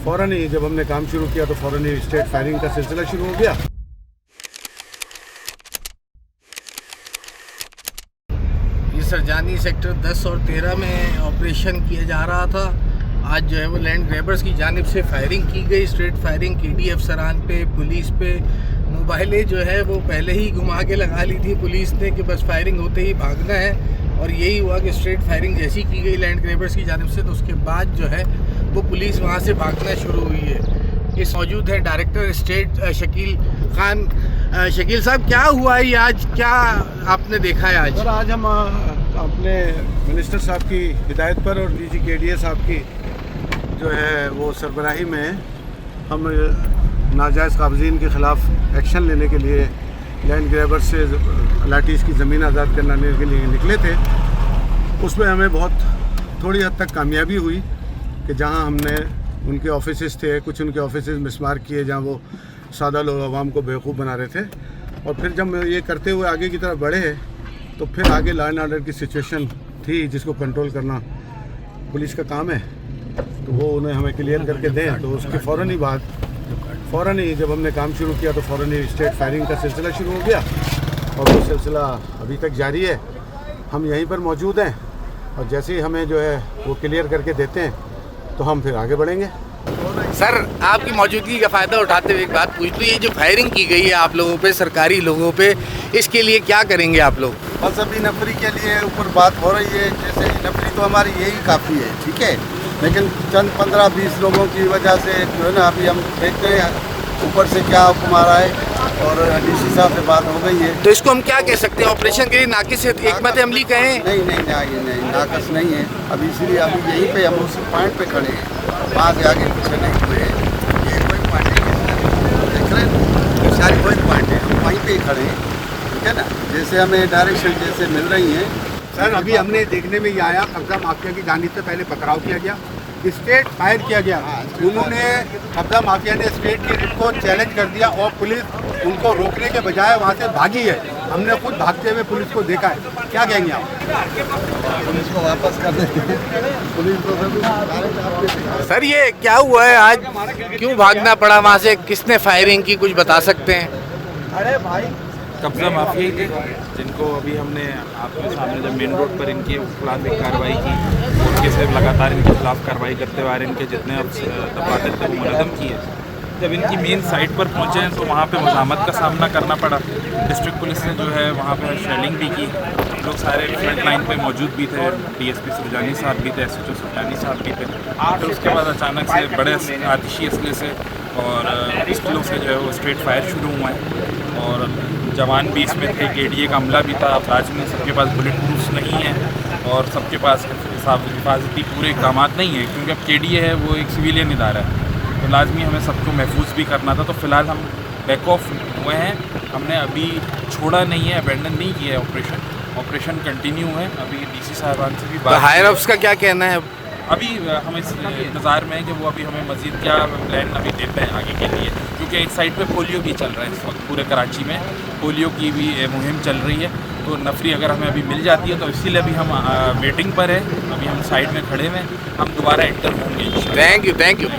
फ़ौरन ही जब हमने काम शुरू किया तो फ़ौरन ही स्ट्रेट फायरिंग का सिलसिला शुरू हो गया। ये सरजानी सेक्टर 10 और 13 में ऑपरेशन किया जा रहा था। आज जो है वो लैंड ग्रैबर्स की जानिब से फायरिंग की गई, स्ट्रेट फायरिंग KD अफसरान पे, पुलिस पे। मोबाइलें जो है वो पहले ही घुमा के लगा ली थी पुलिस ने कि बस फायरिंग होते ही भागना है, और यही हुआ कि स्ट्रेट फायरिंग जैसी की गई लैंड ग्रैबर्स की जानिब से तो उसके बाद जो है वो पुलिस वहाँ से भागना शुरू हुई है। इस मौजूद है डायरेक्टर स्टेट शकील खान। शकील साहब, क्या हुआ है आज, क्या आपने देखा है आज? सर, आज हम अपने मिनिस्टर साहब की हिदायत पर और DG KDA साहब की जो है वो सरबराही में हम नाजायज़ काबज़ीन के ख़िलाफ़ एक्शन लेने के लिए लैंड ग्रैबर से लाटीज़ की ज़मीन आज़ाद कराने के लिए निकले थे। उसमें हमें बहुत थोड़ी हद तक कामयाबी हुई कि जहां हमने उनके ऑफिसेज़ थे, कुछ उनके ऑफिसेज़ मिसमार किए जहां वो सादा लोग आवाम को बेवकूफ़ बना रहे थे, और फिर जब ये करते हुए आगे की तरफ बढ़े तो फिर आगे लॉ एंड ऑर्डर की सिचुएशन थी जिसको कंट्रोल करना पुलिस का काम है, तो वो उन्हें हमें क्लियर करके दें। तो उसके फ़ौरन ही जब हमने काम शुरू किया तो फ़ौरन ही स्ट्रेट फायरिंग का सिलसिला शुरू हो गया, और वो सिलसिला अभी तक जारी है। हम यहीं पर मौजूद हैं और जैसे ही हमें जो है वो क्लियर करके देते हैं तो हम फिर आगे बढ़ेंगे। सर, आपकी मौजूदगी का फ़ायदा उठाते हुए एक बात पूछ लूँ, ये जो फायरिंग की गई है आप लोगों पे, सरकारी लोगों पे, इसके लिए क्या करेंगे आप लोग? बस अभी नफरी के लिए ऊपर बात हो रही है, जैसे नफरी तो हमारी यही काफ़ी है, ठीक है, लेकिन चंद 15-20 लोगों की वजह से जो है ना अभी हम देखते हैं ऊपर से क्या हुक्म आ रहा है, और DC साहब से बात हो गई है। तो इसको हम क्या कह सकते हैं, ऑपरेशन के लिए नाकिस हिकमत अमली कहें? नहीं, नाकस नहीं है अभी, इसलिए अभी यहीं पे हम उस पॉइंट पे खड़े हैं, वहाँ से आगे पीछे नहीं हुए हैं। ये कोई पॉइंट है, देख रहे हैं, सारी कोई पॉइंट है, हम वहीं पे ही खड़े हैं, ठीक है ना, जैसे हमें डायरेक्शन जैसे मिल रही है। सर, अभी हमने देखने में ये आया, कब्जा माफिया की जानिब से पहले पथराव किया गया, स्टेट फायर किया गया, उन्होंने कब्जा माफिया ने स्टेट की रिट को चैलेंज कर दिया और पुलिस उनको रोकने के बजाय वहाँ से भागी है। हमने खुद भागते हुए पुलिस को देखा है। क्या कहेंगे आप? पुलिस को वापस कर देंगे, पुलिस को। सर, ये क्या हुआ है आज, क्यों भागना पड़ा वहाँ से, किसने फायरिंग की, कुछ बता सकते हैं? अरे भाई, कब्जा माफिया ही थे जिनको अभी हमने आपके सामने जब मेन रोड पर इनके खिलाफ एक कार्रवाई की, उनके से लगातार इनके खिलाफ कार्रवाई करते हुए आ रहे, इनके जितने अब दफातर थे वो मुनज़्ज़म किए। जब इनकी मेन साइट पर पहुंचे हैं तो वहाँ पे मुज़ाहमत का सामना करना पड़ा। डिस्ट्रिक्ट पुलिस ने जो है वहाँ पे शेलिंग भी की, लोग सारे फ्रंट लाइन पे मौजूद भी थे, DSP सुरजानी साहब भी थे, SHO सुरजानी साहब भी थे। फिर उसके बाद अचानक से बड़े आतिशी असले से और पिस्टलों से जो है वो स्ट्रेट फायर शुरू हुआ है, और जवान भी इसमें थे, KDA का अमला भी था। अब लाजमी सबके पास बुलेट प्रूफ नहीं है और सबके पास हिफाजती पूरे इक़दाम नहीं है, क्योंकि अब KDA है वो एक सिविलियन इदारा है, तो लाजमी हमें सबको महफूज भी करना था। तो फ़िलहाल हम बैक ऑफ हुए हैं, हमने अभी छोड़ा नहीं है, अबेंडन नहीं किया है, ऑपरेशन कंटिन्यू है। अभी DC साहबान से भी बात, हायर अप्स का क्या कहना है? अभी हम इस इंतज़ार में है कि वो अभी हमें मज़ीद क्या प्लान अभी देते हैं आगे के लिए, क्योंकि एक साइड पे पोलियो भी चल रहा है इस वक्त, पूरे कराची में पोलियो की भी मुहिम चल रही है। तो नफरी अगर हमें अभी मिल जाती है तो इसीलिए अभी हम वेटिंग पर है, अभी हम साइड में खड़े हुए हैं, हम दोबारा एंटर होंगे। Thank you.